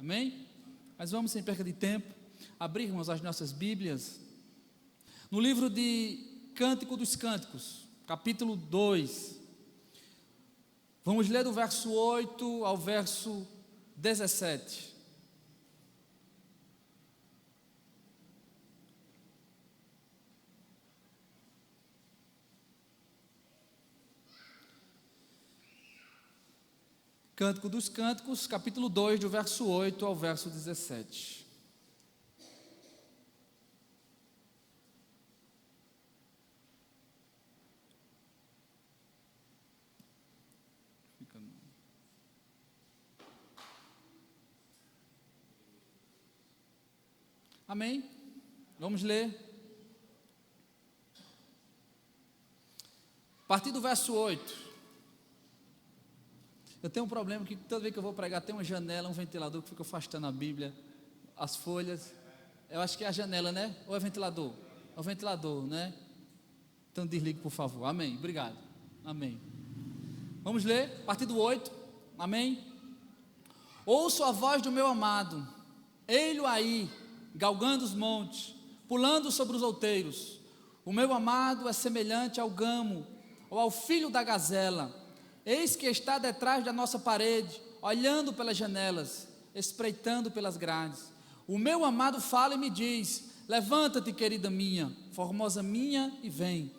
Amém? Mas vamos, sem perda de tempo, abrirmos as nossas Bíblias no livro de Cântico dos Cânticos, capítulo 2. Vamos ler do verso 8 ao verso 17. Cântico dos Cânticos, capítulo 2, do verso 8 ao verso 17. Amém? Vamos ler. A partir do verso 8. Eu tenho um problema que toda vez que eu vou pregar tem uma janela, um ventilador que fica afastando a Bíblia, as folhas. Eu acho que é a janela, né? Ou é ventilador? É o ventilador, né? Então desligue, por favor. Amém. Obrigado. Amém. Vamos ler, a partir do 8. Amém. Ouço a voz do meu amado, ei-lo aí, galgando os montes, pulando sobre os outeiros. O meu amado é semelhante ao gamo, ou ao filho da gazela. Eis que está detrás da nossa parede, olhando pelas janelas, espreitando pelas grades. O meu amado fala e me diz: levanta-te, querida minha, formosa minha, e vem.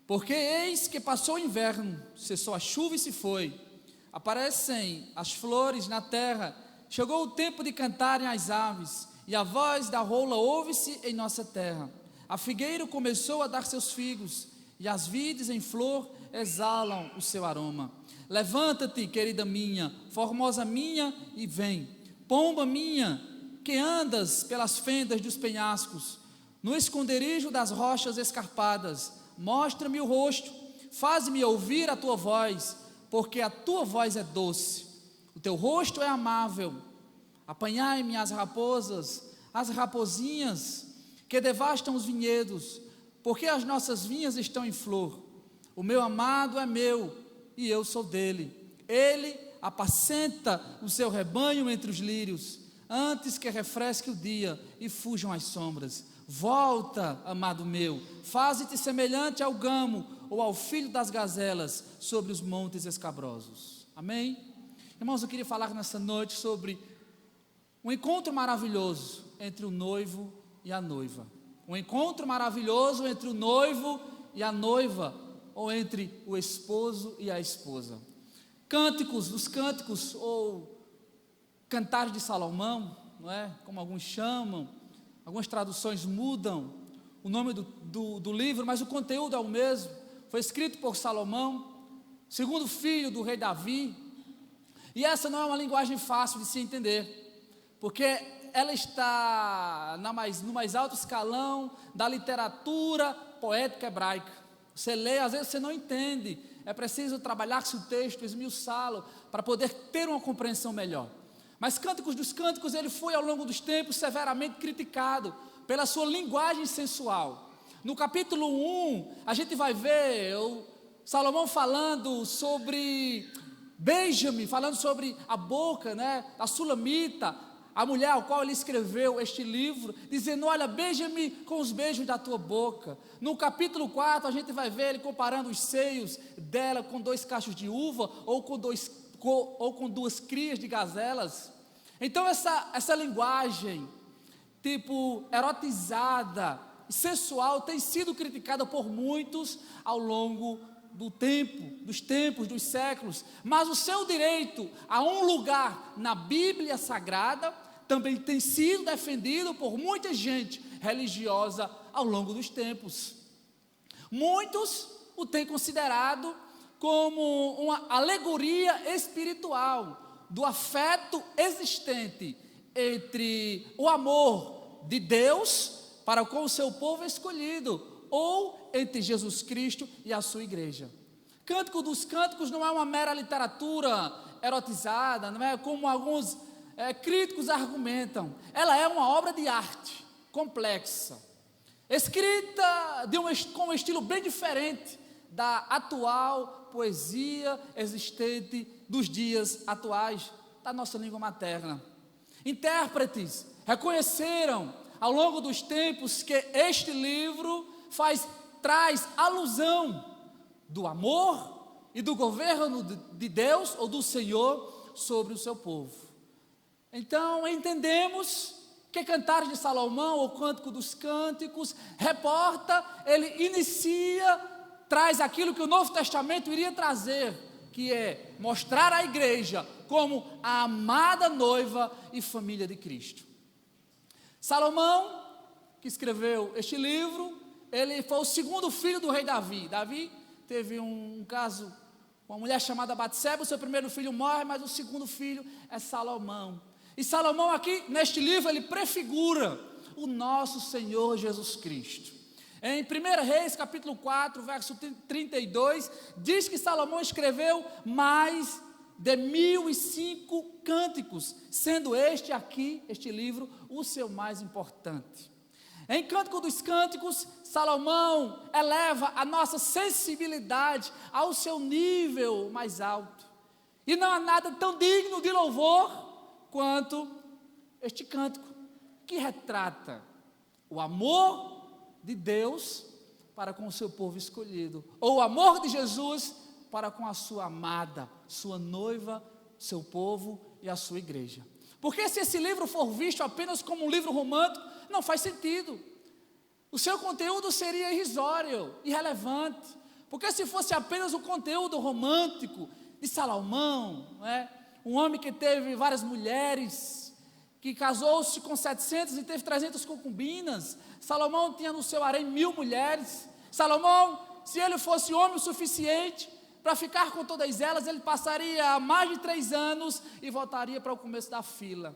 Porque eis que passou o inverno, cessou a chuva e se foi. Aparecem as flores na terra, chegou o tempo de cantarem as aves, e a voz da rola ouve-se em nossa terra. A figueira começou a dar seus figos, e as vides em flor exalam o seu aroma. Levanta-te, querida minha, formosa minha, e vem. Pomba minha, que andas pelas fendas dos penhascos, no esconderijo das rochas escarpadas, mostra-me o rosto, faz-me ouvir a tua voz, porque a tua voz é doce, o teu rosto é amável. Apanhai-me as raposas, as raposinhas, que devastam os vinhedos, porque as nossas vinhas estão em flor. O meu amado é meu, e eu sou dele. Ele apacenta o seu rebanho entre os lírios, antes que refresque o dia e fujam as sombras. Volta, amado meu, faze-te semelhante ao gamo, ou ao filho das gazelas, sobre os montes escabrosos. Amém? Irmãos, eu queria falar nessa noite sobre um encontro maravilhoso entre o noivo e a noiva. Um encontro maravilhoso entre o noivo e a noiva, ou entre o esposo e a esposa. Cânticos dos cânticos, ou cantares de Salomão, não é? Como alguns chamam, algumas traduções mudam o nome do livro, mas o conteúdo é o mesmo. Foi escrito por Salomão, segundo filho do rei Davi, e essa não é uma linguagem fácil de se entender, porque ela está no mais alto escalão da literatura poética hebraica. Você lê, às vezes você não entende, é preciso trabalhar-se o texto, esmiuçá-lo, para poder ter uma compreensão melhor. Mas Cânticos dos Cânticos, ele foi ao longo dos tempos severamente criticado pela sua linguagem sensual. No capítulo 1, a gente vai ver Salomão falando sobre Benjamim, falando sobre a boca, né, a Sulamita, a mulher ao qual ele escreveu este livro, dizendo: olha, beija-me com os beijos da tua boca. No capítulo 4, a gente vai ver ele comparando os seios dela com 2 cachos de uva, ou com 2 crias de gazelas. Então essa linguagem, tipo erotizada, sensual, tem sido criticada por muitos ao longo dos tempos, dos séculos. Mas o seu direito a um lugar na Bíblia Sagrada também tem sido defendido por muita gente religiosa ao longo dos tempos. Muitos o têm considerado como uma alegoria espiritual do afeto existente entre o amor de Deus para com o seu povo escolhido, ou entre Jesus Cristo e a sua igreja. Cântico dos Cânticos não é uma mera literatura erotizada, não é como alguns críticos argumentam. Ela é uma obra de arte complexa, escrita com um estilo bem diferente da atual poesia existente dos dias atuais, da nossa língua materna. Intérpretes reconheceram ao longo dos tempos que este livro traz alusão do amor e do governo de Deus ou do Senhor sobre o seu povo. Então entendemos que Cantares de Salomão, ou Cântico dos Cânticos, reporta, ele inicia, traz aquilo que o Novo Testamento iria trazer, que é mostrar a igreja como a amada noiva e família de Cristo. Salomão, que escreveu este livro, ele foi o segundo filho do rei Davi. Davi teve um caso com uma mulher chamada Batseba, o seu primeiro filho morre, mas o segundo filho é Salomão. E Salomão aqui, neste livro, ele prefigura o nosso Senhor Jesus Cristo. Em 1 Reis, capítulo 4, verso 32, diz que Salomão escreveu mais de 1005 cânticos, sendo este livro, o seu mais importante. Em Cântico dos Cânticos, Salomão eleva a nossa sensibilidade ao seu nível mais alto. E não há nada tão digno de louvor quanto este cântico, que retrata o amor de Deus para com o seu povo escolhido, ou o amor de Jesus para com a sua amada, sua noiva, seu povo e a sua igreja. Porque se esse livro for visto apenas como um livro romântico, não faz sentido. O seu conteúdo seria irrisório, irrelevante. Porque se fosse apenas o conteúdo romântico de Salomão, não é? Um homem que teve várias mulheres, que casou-se com 700 e teve 300 concubinas. Salomão tinha no seu harém 1000 mulheres. Salomão, se ele fosse homem o suficiente para ficar com todas elas, ele passaria mais de 3 anos e voltaria para o começo da fila.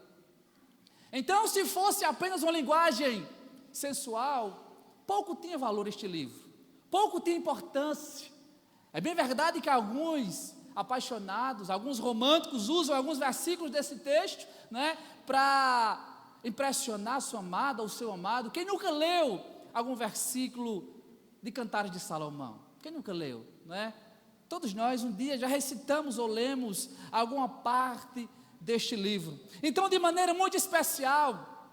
Então, se fosse apenas uma linguagem sensual, pouco tinha valor este livro, pouco tinha importância. É bem verdade que alguns apaixonados, alguns românticos usam alguns versículos desse texto, né, para impressionar sua amada ou seu amado. Quem nunca leu algum versículo de Cantares de Salomão? Quem nunca leu, né? Todos nós um dia já recitamos ou lemos alguma parte deste livro. Então, de maneira muito especial,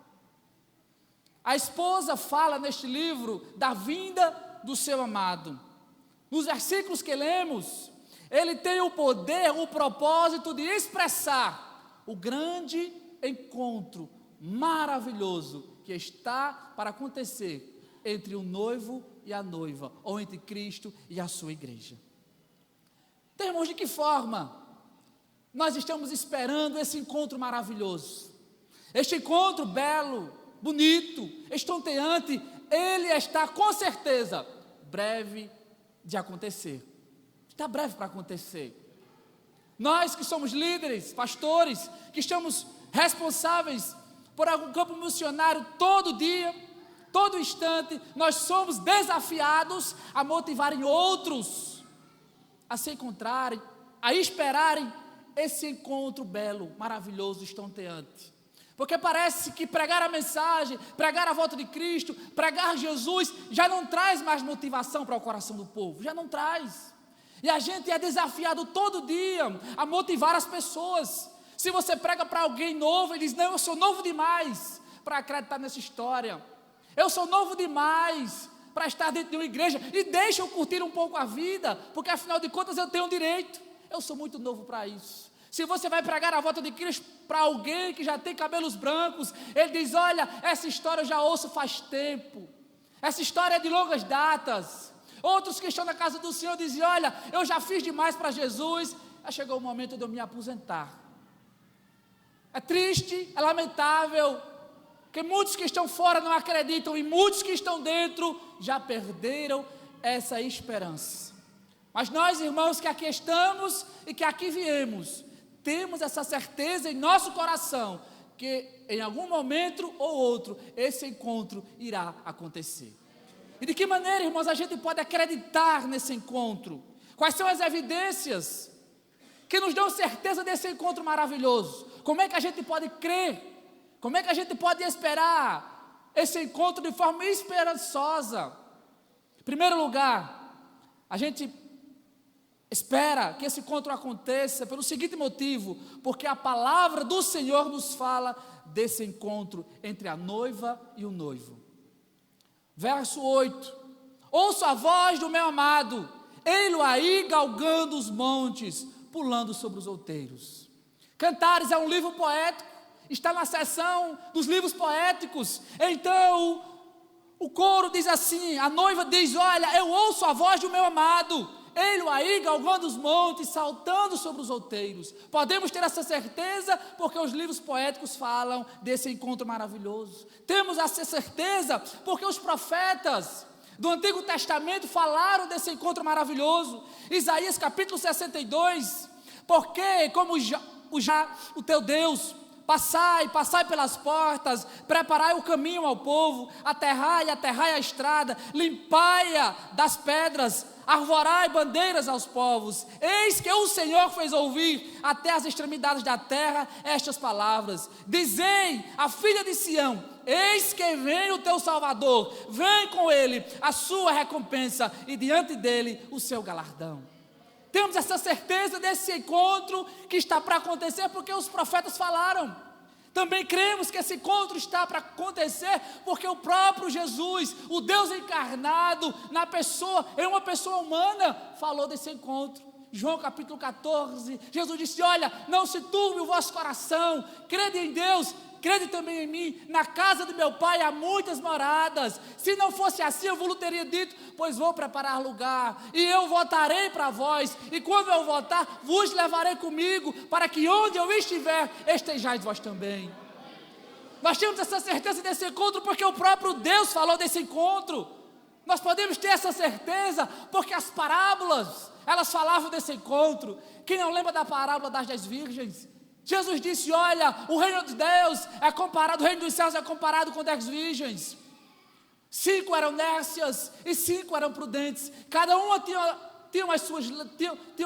a esposa fala neste livro da vinda do seu amado. Nos versículos que lemos, ele tem o poder, o propósito de expressar o grande encontro maravilhoso que está para acontecer entre o noivo e a noiva, ou entre Cristo e a sua igreja. Irmãos, de que forma nós estamos esperando esse encontro maravilhoso? Este encontro belo, bonito, estonteante, ele está com certeza breve de acontecer. Está breve para acontecer. Nós que somos líderes, pastores, que estamos responsáveis por algum campo missionário todo dia, todo instante, nós somos desafiados a motivarem outros a se encontrarem, a esperarem esse encontro belo, maravilhoso, estonteante. Porque parece que pregar a mensagem, pregar a volta de Cristo, pregar Jesus, já não traz mais motivação para o coração do povo, já não traz. E a gente é desafiado todo dia a motivar as pessoas. Se você prega para alguém novo, ele diz: não, eu sou novo demais para acreditar nessa história. Eu sou novo demais para estar dentro de uma igreja, e deixa eu curtir um pouco a vida, porque afinal de contas eu tenho direito. Eu sou muito novo para isso. Se você vai pregar a volta de Cristo para alguém que já tem cabelos brancos, ele diz: olha, essa história eu já ouço faz tempo, essa história é de longas datas. Outros que estão na casa do Senhor dizem: olha, eu já fiz demais para Jesus, já chegou o momento de eu me aposentar. É triste, é lamentável, que muitos que estão fora não acreditam, e muitos que estão dentro já perderam essa esperança. Mas nós, irmãos, que aqui estamos e que aqui viemos, temos essa certeza em nosso coração, que em algum momento ou outro, esse encontro irá acontecer. E de que maneira, irmãos, a gente pode acreditar nesse encontro? Quais são as evidências que nos dão certeza desse encontro maravilhoso? Como é que a gente pode crer? Como é que a gente pode esperar esse encontro de forma esperançosa? Em primeiro lugar, a gente Espera que esse encontro aconteça pelo seguinte motivo: porque a palavra do Senhor nos fala desse encontro entre a noiva e o noivo. Verso 8: ouço a voz do meu amado, ei-lo aí galgando os montes, pulando sobre os outeiros. Cantares é um livro poético, está na seção dos livros poéticos. Então o coro diz assim, a noiva diz: olha, eu ouço a voz do meu amado, ele aí galgando os montes, saltando sobre os outeiros. Podemos ter essa certeza porque os livros poéticos falam desse encontro maravilhoso. Temos essa certeza porque os profetas do Antigo Testamento falaram desse encontro maravilhoso. Isaías capítulo 62: porque como o teu Deus, passai pelas portas, preparai o caminho ao povo, aterrai a estrada, limpai-a das pedras, arvorai bandeiras aos povos. Eis que o Senhor fez ouvir até as extremidades da terra estas palavras. Dizei à filha de Sião: eis que vem o teu Salvador, vem com ele a sua recompensa e diante dele o seu galardão. Temos essa certeza desse encontro que está para acontecer porque os profetas falaram. Também cremos que esse encontro está para acontecer porque o próprio Jesus, o Deus encarnado em uma pessoa humana, falou desse encontro. João capítulo 14, Jesus disse: olha, não se turbe o vosso coração, crede em Deus, crede também em mim. Na casa do meu pai há muitas moradas. Se não fosse assim, eu vos teria dito: pois vou preparar lugar, e eu voltarei para vós, e quando eu voltar, vos levarei comigo, para que onde eu estiver, estejais vós também. Nós temos essa certeza desse encontro porque o próprio Deus falou desse encontro. Nós podemos ter essa certeza porque as parábolas, elas falavam desse encontro. Quem não lembra da parábola das 10 virgens? Jesus disse: olha, o reino de Deus é comparado, o reino dos céus é comparado com 10 virgens. 5 eram nécias e 5 eram prudentes. Cada uma tinha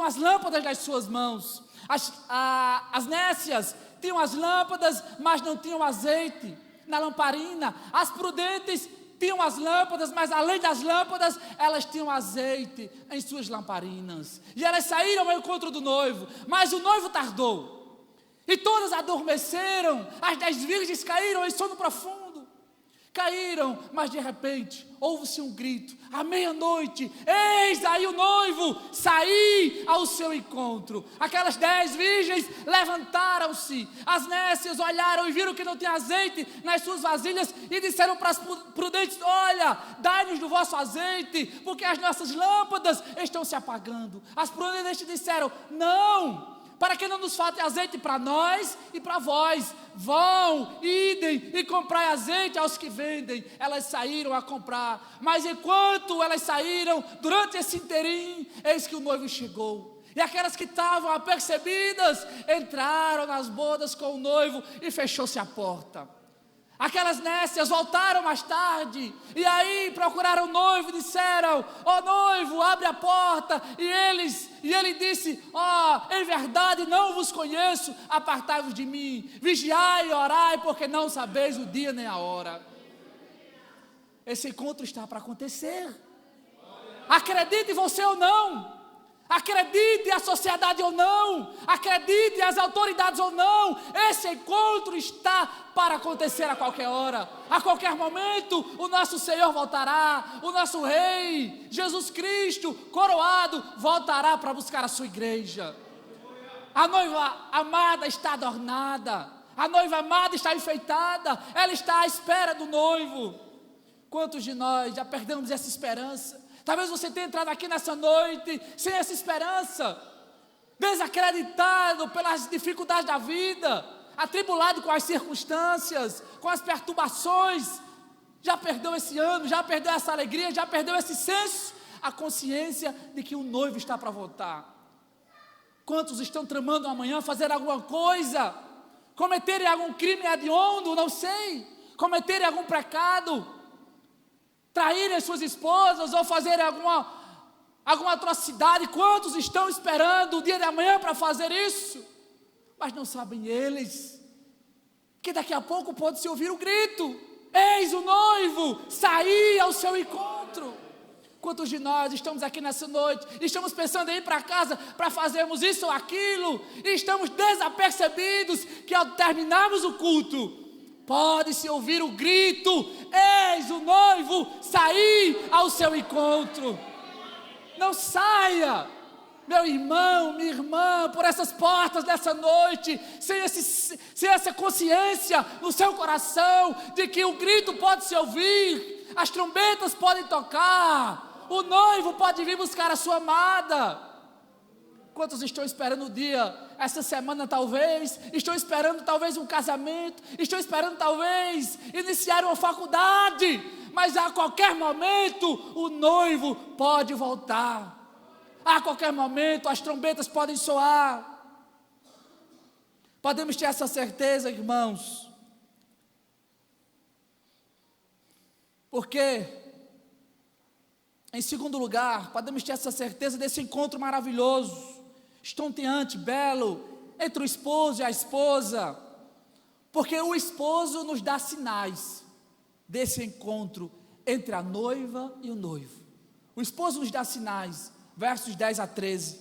as lâmpadas nas suas mãos. As nécias tinham as lâmpadas, mas não tinham azeite na lamparina. As prudentes tinham as lâmpadas, mas além das lâmpadas, elas tinham azeite em suas lamparinas. E elas saíram ao encontro do noivo, mas o noivo tardou. E todas adormeceram. As 10 virgens caíram em sono profundo. Caíram, mas de repente houve-se um grito: à meia-noite, eis aí o noivo, saí ao seu encontro. Aquelas 10 virgens levantaram-se. As nécias olharam e viram que não tinha azeite nas suas vasilhas e disseram para as prudentes: olha, dai-nos do vosso azeite, porque as nossas lâmpadas estão se apagando. As prudentes disseram: não, para que não nos falte azeite para nós e para vós. Vão, idem e comprai azeite aos que vendem. Elas saíram a comprar, mas enquanto elas saíram, durante esse interim, eis que o noivo chegou. E aquelas que estavam apercebidas entraram nas bodas com o noivo e fechou-se a porta. Aquelas nécias voltaram mais tarde, e aí procuraram o noivo e disseram: ó noivo, abre a porta. E ele disse: em verdade não vos conheço, apartai-vos de mim, vigiai e orai, porque não sabeis o dia nem a hora. Esse encontro está para acontecer. Acredite você ou não, acredite a sociedade ou não, acredite as autoridades ou não, esse encontro está para acontecer a qualquer hora, a qualquer momento. O nosso Senhor voltará, o nosso Rei, Jesus Cristo, coroado, voltará para buscar a sua igreja. A noiva amada está adornada, a noiva amada está enfeitada, ela está à espera do noivo. Quantos de nós já perdemos essa esperança? Talvez você tenha entrado aqui nessa noite sem essa esperança, desacreditado pelas dificuldades da vida, atribulado com as circunstâncias, com as perturbações. Já perdeu esse ano, já perdeu essa alegria, já perdeu esse senso, a consciência de que o noivo está para voltar. Quantos estão tramando amanhã fazer alguma coisa, cometerem algum crime hediondo, não sei, cometerem algum pecado, traírem suas esposas ou fazerem alguma atrocidade? Quantos estão esperando o dia de amanhã para fazer isso? Mas não sabem eles que daqui a pouco pode-se ouvir o grito: eis o noivo, saí ao seu encontro. Quantos de nós estamos aqui nessa noite, estamos pensando em ir para casa para fazermos isso ou aquilo, e estamos desapercebidos que ao terminarmos o culto, pode-se ouvir o grito: eis o noivo sair ao seu encontro. Não saia, meu irmão, minha irmã, por essas portas dessa noite, sem essa consciência no seu coração, de que o grito pode se ouvir, as trombetas podem tocar, o noivo pode vir buscar a sua amada. Quantos estão esperando o dia, essa semana talvez, estão esperando talvez um casamento, estão esperando talvez iniciar uma faculdade, mas a qualquer momento o noivo pode voltar. A qualquer momento as trombetas podem soar. Podemos ter essa certeza, irmãos, porque, em segundo lugar, podemos ter essa certeza desse encontro maravilhoso, estonteante, belo, entre o esposo e a esposa, porque o esposo nos dá sinais desse encontro entre a noiva e o noivo. O esposo nos dá sinais. Versos 10 a 13.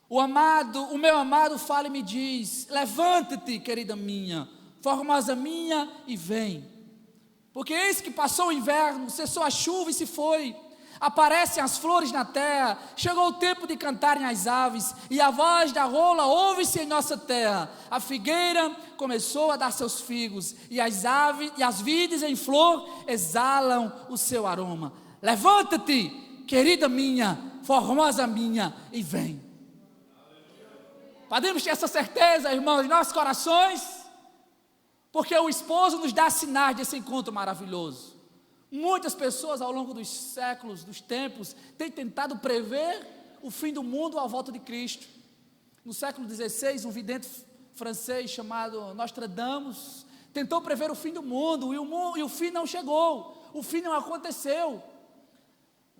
O meu amado fala e me diz: levanta-te, querida minha, formosa minha, e vem. Porque eis que passou o inverno, cessou a chuva e se foi. Aparecem as flores na terra, chegou o tempo de cantarem as aves, e a voz da rola ouve-se em nossa terra. A figueira começou a dar seus figos, e as vides em flor exalam o seu aroma. Levanta-te, querida minha, formosa minha, e vem. Podemos ter essa certeza, irmãos, em nossos corações, porque o esposo nos dá sinais desse encontro maravilhoso. Muitas pessoas ao longo dos séculos, dos tempos, têm tentado prever o fim do mundo à volta de Cristo. No século XVI, um vidente francês chamado Nostradamus tentou prever o fim do mundo, e o fim não chegou, o fim não aconteceu.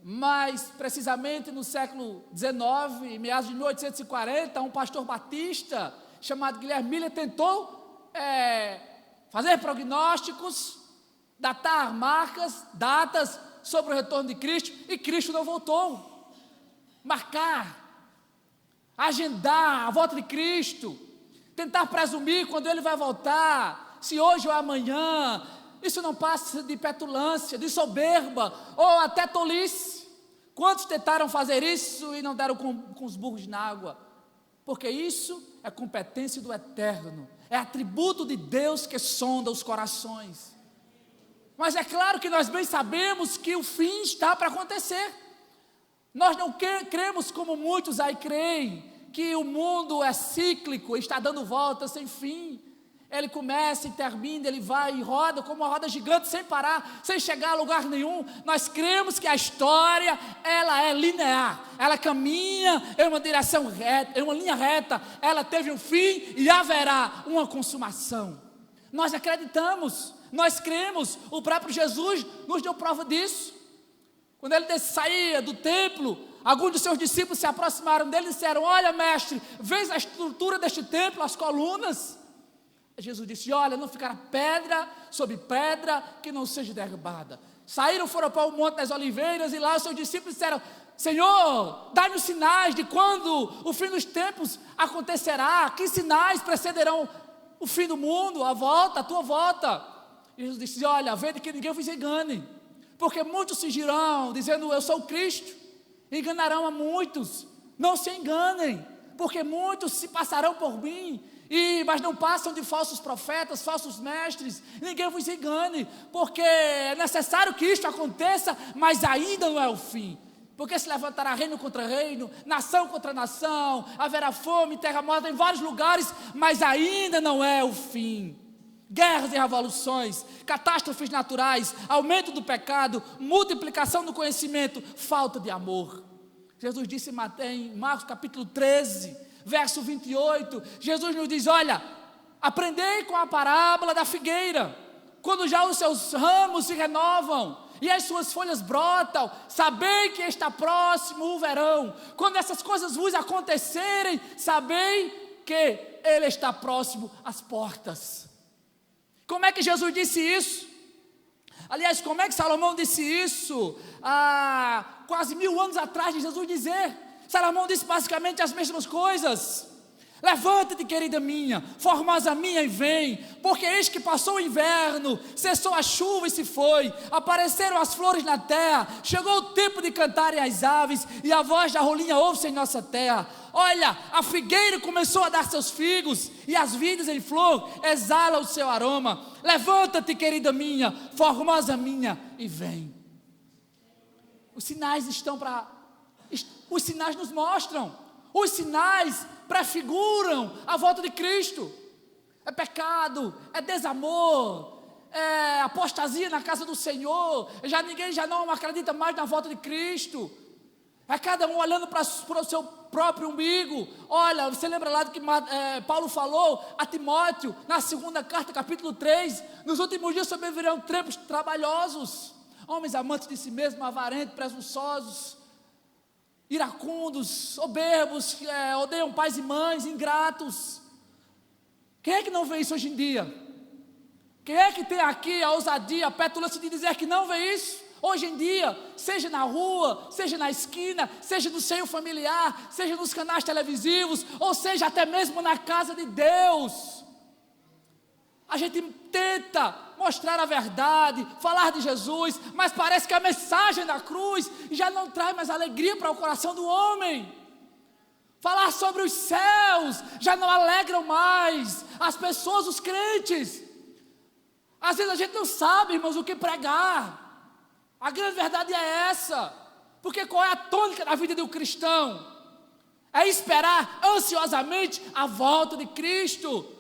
Mas, precisamente no século XIX, meados de 1840, um pastor batista chamado Guilherme Miller tentou fazer prognósticos, datar datas sobre o retorno de Cristo, e Cristo não voltou. Marcar, agendar a volta de Cristo, tentar presumir quando Ele vai voltar, se hoje ou amanhã. Isso não passa de petulância, de soberba, ou até tolice. Quantos tentaram fazer isso e não deram com os burros na água? Porque isso é competência do Eterno, é atributo de Deus que sonda os corações. Mas é claro que nós bem sabemos que o fim está para acontecer. Nós não cremos como muitos aí creem, que o mundo é cíclico, está dando volta sem fim. Ele começa e termina, ele vai e roda como uma roda gigante, sem parar, sem chegar a lugar nenhum. Nós cremos que a história, ela é linear, ela caminha em uma direção reta, em uma linha reta, ela teve um fim e haverá uma consumação. Nós acreditamos, nós cremos, o próprio Jesus nos deu prova disso. Quando ele saía do templo, alguns dos seus discípulos se aproximaram dele e disseram: olha, mestre, vês a estrutura deste templo, as colunas? Jesus disse: olha, não ficará pedra sobre pedra que não seja derrubada. Saíram, foram para o Monte das Oliveiras, e lá os seus discípulos disseram: Senhor, dá-nos sinais de quando o fim dos tempos acontecerá, que sinais precederão o fim do mundo, a tua volta. E Jesus disse: olha, vede que ninguém vos engane, porque muitos se girão dizendo: eu sou o Cristo, enganarão a muitos. Não se enganem, porque muitos se passarão por mim, mas não passam de falsos profetas, falsos mestres. Ninguém vos engane, porque é necessário que isto aconteça, mas ainda não é o fim. Porque se levantará reino contra reino, nação contra nação, haverá fome, terra morta em vários lugares, mas ainda não é o fim. Guerras e revoluções, catástrofes naturais, aumento do pecado, multiplicação do conhecimento, falta de amor. Jesus disse em Marcos capítulo 13, verso 28, Jesus nos diz: olha, aprendei com a parábola da figueira, quando já os seus ramos se renovam e as suas folhas brotam, sabei que está próximo o verão. Quando essas coisas vos acontecerem, sabei que Ele está próximo às portas. Como é que Jesus disse isso? Aliás, como é que Salomão disse isso? Há quase 1000 anos atrás de Jesus dizer. Salomão disse basicamente as mesmas coisas. Levanta-te, querida minha, formosa minha, e vem, porque eis que passou o inverno, cessou a chuva e se foi, apareceram as flores na terra, chegou o tempo de cantarem as aves, e a voz da rolinha ouve-se em nossa terra. Olha, a figueira começou a dar seus figos, e as vidas em flor exalam o seu aroma. Levanta-te, querida minha, formosa minha, e vem. Os sinais os sinais nos mostram, os sinais prefiguram a volta de Cristo. É pecado, é desamor, é apostasia na casa do Senhor. Ninguém já não acredita mais na volta de Cristo. É cada um olhando para o seu próprio umbigo. Olha, você lembra lá do que Paulo falou a Timóteo, na 2ª carta, capítulo 3, nos últimos dias sobrevirão tempos trabalhosos, homens amantes de si mesmos, avarentos, presunçosos, iracundos, soberbos, que odeiam pais e mães, ingratos. Quem é que não vê isso hoje em dia? Quem é que tem aqui a ousadia, a petulância de dizer que não vê isso? Hoje em dia, seja na rua, seja na esquina, seja no seio familiar, seja nos canais televisivos, ou seja até mesmo na casa de Deus, a gente tenta mostrar a verdade, falar de Jesus, mas parece que a mensagem da cruz já não traz mais alegria para o coração do homem. Falar sobre os céus já não alegram mais as pessoas, os crentes. Às vezes a gente não sabe, irmãos, o que pregar. A grande verdade é essa, porque qual é a tônica da vida do cristão? É esperar ansiosamente a volta de Cristo.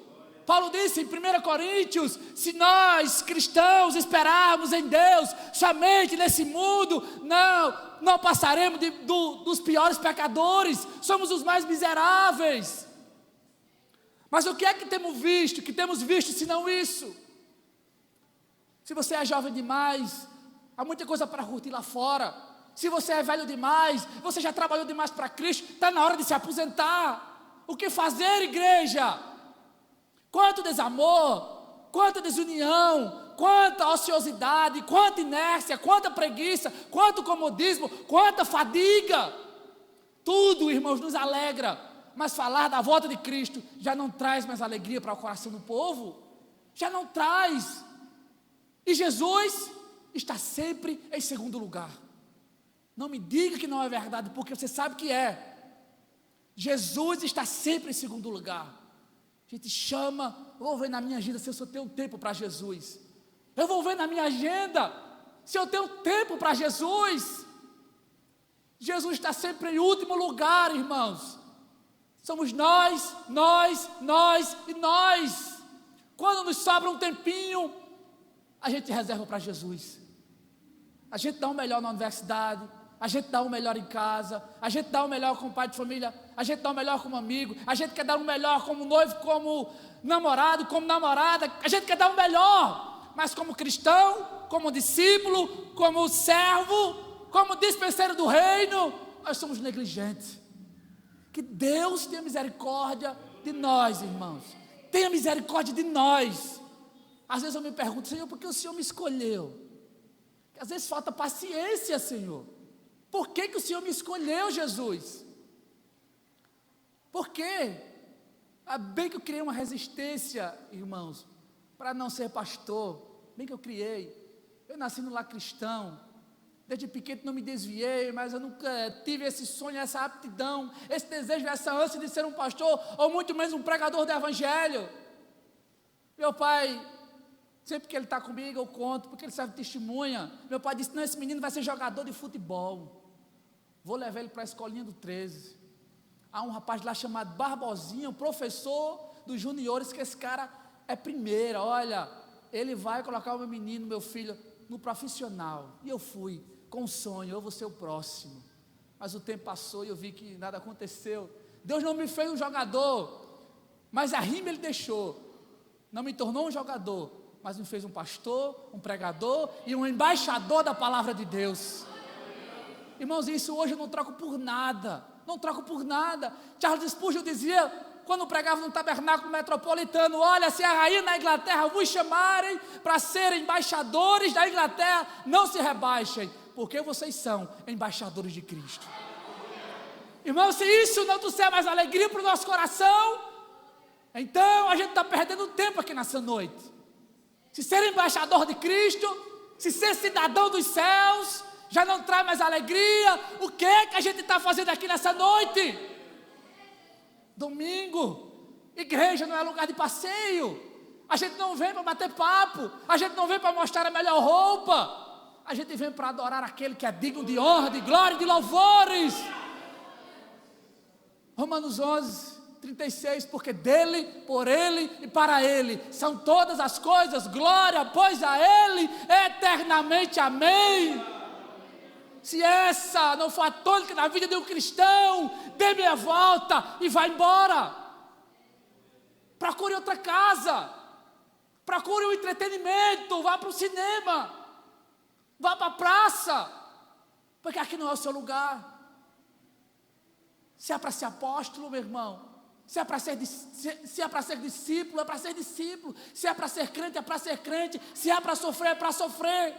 Paulo disse em 1 Coríntios, se nós cristãos esperarmos em Deus somente nesse mundo, não passaremos dos piores pecadores, somos os mais miseráveis. Mas o que é que temos visto se não isso? Se você é jovem demais, há muita coisa para curtir lá fora. Se você é velho demais, você já trabalhou demais para Cristo, está na hora de se aposentar. O que fazer, igreja? Quanto desamor, quanta desunião, quanta ociosidade, quanta inércia, quanta preguiça, quanto comodismo, quanta fadiga. Tudo, irmãos, nos alegra, mas falar da volta de Cristo já não traz mais alegria para o coração do povo, já não traz. E Jesus está sempre em segundo lugar. Não me diga que não é verdade, porque você sabe que é. Jesus está sempre em segundo lugar. A gente chama, eu vou ver na minha agenda se eu tenho tempo para Jesus. Eu vou ver na minha agenda se eu tenho tempo para Jesus. Jesus está sempre em último lugar, irmãos. Somos nós e nós. Quando nos sobra um tempinho, a gente reserva para Jesus. A gente dá o melhor na universidade, a gente dá o melhor em casa, a gente dá o melhor como pai de família, a gente dá o melhor como amigo, a gente quer dar o melhor como noivo, como namorado, como namorada, a gente quer dar o melhor, mas como cristão, como discípulo, como servo, como dispenseiro do reino, nós somos negligentes. Que Deus tenha misericórdia de nós, irmãos, tenha misericórdia de nós. Às vezes eu me pergunto, Senhor, por que o Senhor me escolheu? Às vezes falta paciência, Senhor. Por que o Senhor me escolheu, Jesus? Por quê? Bem que eu criei uma resistência, irmãos, para não ser pastor. Bem que eu criei. Eu nasci no lar cristão. Desde pequeno não me desviei, mas eu nunca tive esse sonho, essa aptidão, esse desejo, essa ânsia de ser um pastor, ou muito menos um pregador do evangelho. Meu pai, sempre que ele está comigo, eu conto, porque ele serve de testemunha. Meu pai disse, não, esse menino vai ser jogador de futebol. Vou levar ele para a escolinha do 13. Há um rapaz lá chamado Barbosinha, um professor dos juniores, que esse cara é primeira. Olha, ele vai colocar o meu menino, meu filho, no profissional. E eu fui, com um sonho, eu vou ser o próximo. Mas o tempo passou e eu vi que nada aconteceu. Deus não me fez um jogador, mas a rima ele deixou. Não me tornou um jogador, mas me fez um pastor, um pregador e um embaixador da palavra de Deus. Irmãos, isso hoje eu não troco por nada. Não troco por nada. Charles Spurgeon dizia quando pregava no tabernáculo metropolitano: olha, se a rainha da Inglaterra vos chamarem para serem embaixadores da Inglaterra, não se rebaixem, porque vocês são embaixadores de Cristo. Irmão, se isso não trouxer mais alegria para o nosso coração, então a gente está perdendo tempo aqui nessa noite. Se ser embaixador de Cristo, se ser cidadão dos céus, já não traz mais alegria, o que é que a gente está fazendo aqui nessa noite? Domingo, igreja não é lugar de passeio. A gente não vem para bater papo, a gente não vem para mostrar a melhor roupa, a gente vem para adorar aquele que é digno de honra, de glória e de louvores. Romanos 11, 36, porque dele, por ele e para ele são todas as coisas, glória, pois a ele eternamente, amém. Se essa não for a tônica na vida de um cristão, dê meia volta e vá embora. Procure outra casa, procure um entretenimento, vá para o cinema, vá para a praça, porque aqui não é o seu lugar. Se é para ser apóstolo, meu irmão, se é para ser discípulo, é para ser discípulo. Se é para ser crente, é para ser crente. Se é para sofrer, é para sofrer.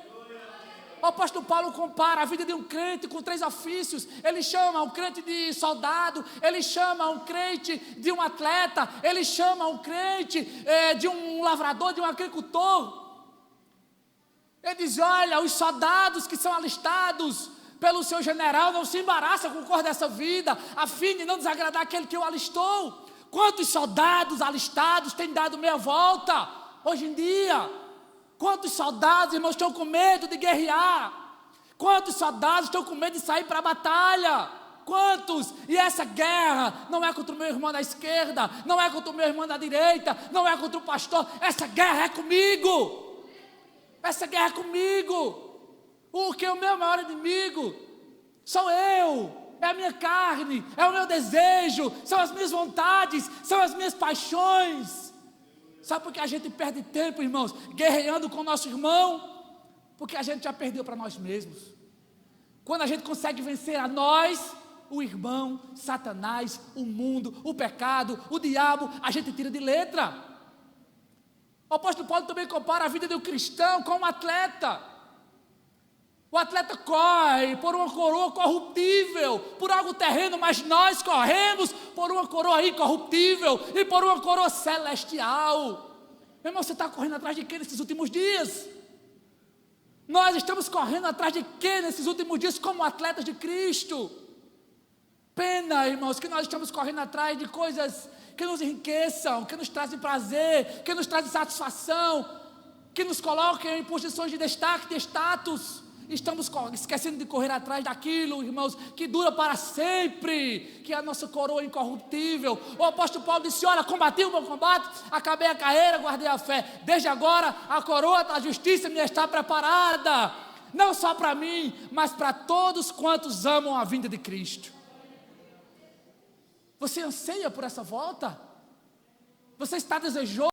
O apóstolo Paulo compara a vida de um crente com 3 ofícios. Ele chama um crente de soldado, ele chama um crente de um atleta, ele chama um crente de um lavrador, de um agricultor. Ele diz: olha, os soldados que são alistados pelo seu general não se embaraçam com cor dessa vida, a fim de não desagradar aquele que o alistou. Quantos soldados alistados têm dado meia volta hoje em dia? Quantos soldados, irmãos, estão com medo de guerrear? Quantos soldados estão com medo de sair para a batalha? Quantos? E essa guerra não é contra o meu irmão da esquerda, não é contra o meu irmão da direita, não é contra o pastor, essa guerra é comigo. Essa guerra é comigo. Porque o meu maior inimigo sou eu, é a minha carne, é o meu desejo, são as minhas vontades, são as minhas paixões. Sabe por que a gente perde tempo, irmãos, guerreando com o nosso irmão? Porque a gente já perdeu para nós mesmos. Quando a gente consegue vencer a nós, o irmão, Satanás, o mundo, o pecado, o diabo, a gente tira de letra. O apóstolo Paulo também compara a vida de um cristão com um atleta. O atleta corre por uma coroa corruptível, por algo terreno, mas nós corremos por uma coroa incorruptível e por uma coroa celestial. Meu irmão, você está correndo atrás de quê nesses últimos dias? Nós estamos correndo atrás de quê nesses últimos dias como atletas de Cristo? Pena, irmãos, que nós estamos correndo atrás de coisas que nos enriqueçam, que nos trazem prazer, que nos trazem satisfação, que nos coloquem em posições de destaque, de status. Estamos esquecendo de correr atrás daquilo, irmãos, que dura para sempre, que é a nossa coroa incorruptível. O apóstolo Paulo disse: olha, combati o bom combate, acabei a carreira, guardei a fé. Desde agora a coroa da justiça me está preparada, não só para mim, mas para todos quantos amam a vinda de Cristo. Você anseia por essa volta? Você está desejoso